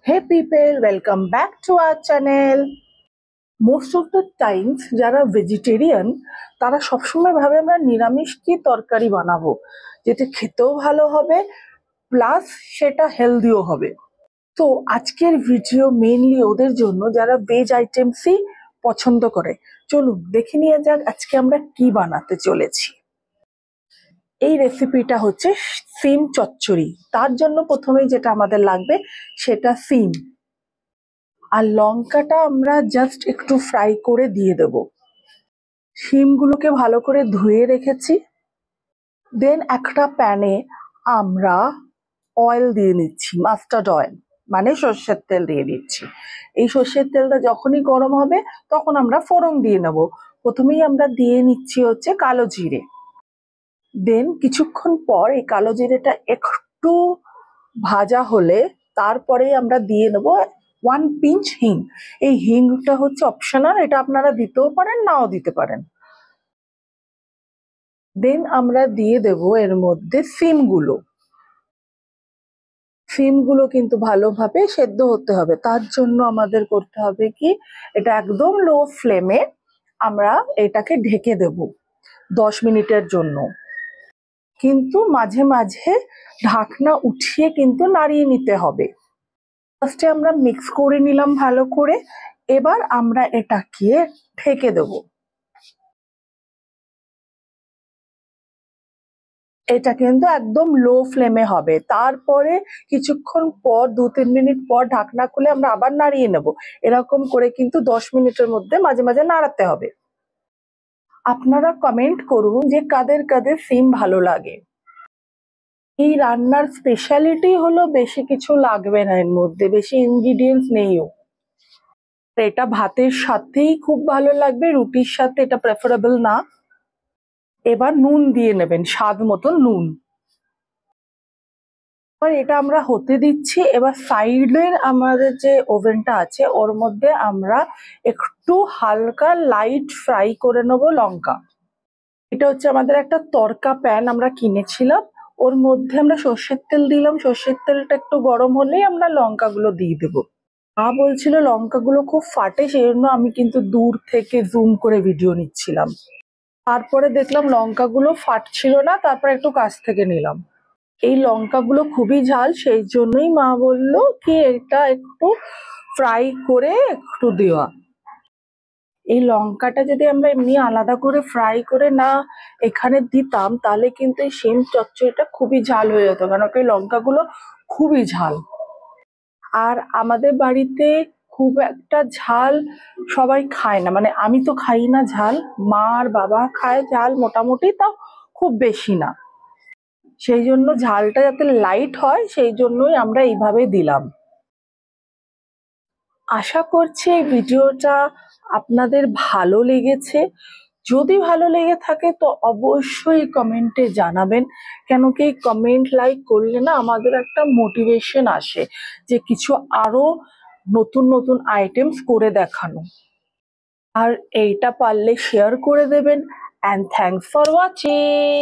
Hey people, welcome back to our channel. Most of the times যারা vegetarian তারা সবসময় ভাবে আমরা নিরামিষ কি তরকারি বানাবো যেটা খেতেও ভালো হবে প্লাস সেটা হেলদিও হবে। তো আজকের ভিডিও মেইনলি ওদের জন্য যারা ভেজ আইটেমসই পছন্দ করে। চলুন দেখে নিয়ে যাক আজকে আমরা কি বানাতে চলেছি। এই রেসিপিটা হচ্ছে সিম চচ্চড়ি। তার জন্য প্রথমেই যেটা আমাদের লাগবে সেটা সিম আর লঙ্কাটা আমরা জাস্ট একটু ফ্রাই করে দিয়ে দেব। শিমগুলোকে ভালো করে ধুয়ে রেখেছি। দেন একটা প্যানে আমরা অয়েল দিয়ে নিচ্ছি, মাস্টার্ড অয়েল মানে সর্ষের তেল দিয়ে দিচ্ছি। এই সর্ষের তেলটা যখনই গরম হবে তখন আমরা ফোড়ন দিয়ে নেব। প্রথমেই আমরা দিয়ে নিচ্ছি হচ্ছে কালো জিরে। দেন কিছুক্ষণ পর এই কালো জিরেটা একটু ভাজা হলে তারপরেই আমরা দিয়ে নেব 1 পিঞ্চ হিং। এই হিংটা হচ্ছে অপশনাল, এটা আপনারা দিতেও পারেন নাও দিতে পারেন। দেন আমরা দিয়ে দেব এর মধ্যে সিমগুলো কিন্তু ভালোভাবে সেদ্ধ হতে হবে। তার জন্য আমাদের করতে হবে কি, এটা একদম লো ফ্লেমে আমরা এটাকে ঢেকে দেব 10 মিনিটের জন্য। কিন্তু মাঝে মাঝে ঢাকনা উঠিয়ে কিন্তু নাড়িয়ে নিতে হবে। ফার্স্টে আমরা মিক্স করে নিলাম ভালো করে, এবার আমরা এটাকে ঢেকে দেব। এটা কিন্তু একদম লো ফ্লেমে হবে। তারপরে কিছুক্ষণ পর 2-3 মিনিট পর ঢাকনা খুলে আমরা আবার নাড়িয়ে নেব। এরকম করে কিন্তু 10 মিনিটের মধ্যে মাঝে মাঝে নাড়াতে হবে। আপনারা কমেন্ট করুন যে কাদের কাদের সিম ভালো লাগে। এই রান্নার স্পেশালিটি হলো বেশি কিছু লাগবে না, এর মধ্যে বেশি ইনগ্রিডিয়েন্টস নেইও। এটা ভাতের সাথেই খুব ভালো লাগবে, রুটির সাথে এটা প্রেফারেবল না। এবার নুন দিয়ে নেবেন, স্বাদ মতো নুন। এবার এটা আমরা হতে দিচ্ছি। এবার সাইডের আমাদের যে ওভেনটা আছে ওর মধ্যে আমরা একটু হালকা লাইট ফ্রাই করে নেবো লঙ্কা। এটা হচ্ছে আমাদের একটা তড়কা প্যান আমরা কিনেছিলাম, ওর মধ্যে আমরা সর্ষের তেল দিলাম। সর্ষের তেলটা একটু গরম হলেই আমরা লঙ্কাগুলো দিয়ে দেবো। মা বলছিল লঙ্কাগুলো খুব ফাটে, সেই জন্য আমি কিন্তু দূর থেকে জুম করে ভিডিও নিচ্ছিলাম। তারপরে দেখলাম লঙ্কাগুলো ফাটছিল না, তারপরে একটু কাছ থেকে নিলাম। এই লঙ্কাগুলো খুবই ঝাল, সেই জন্যই মা বললো কি এটা একটু ফ্রাই করে একটু দেওয়া। এই লঙ্কাটা যদি আমরা এমনি আলাদা করে ফ্রাই করে না এখানে দিতাম তাহলে কিন্তু এই সিম চচ্চড়িটা খুবই ঝাল হয়ে যেত, কারণ এই লঙ্কাগুলো খুবই ঝাল। আর আমাদের বাড়িতে খুব একটা ঝাল সবাই খায় না, মানে আমি তো খাই না ঝাল, মা আর বাবা খায় ঝাল মোটামুটি, তাও খুব বেশি না। সেই জন্য ঝালটা যাতে লাইট হয় সেই জন্যই আমরা এইভাবে দিলাম। আশা করছি এই ভিডিওটা আপনাদের ভালো লেগেছে। যদি ভালো লেগে থাকে তো অবশ্যই কমেন্টে জানাবেন, কেন কি কমেন্ট লাইক করলে না আমাদের একটা মোটিভেশন আসে যে কিছু আরো নতুন নতুন আইটেমস করে দেখানো। আর এইটা পারলে শেয়ার করে দেবেন। And thanks for watching.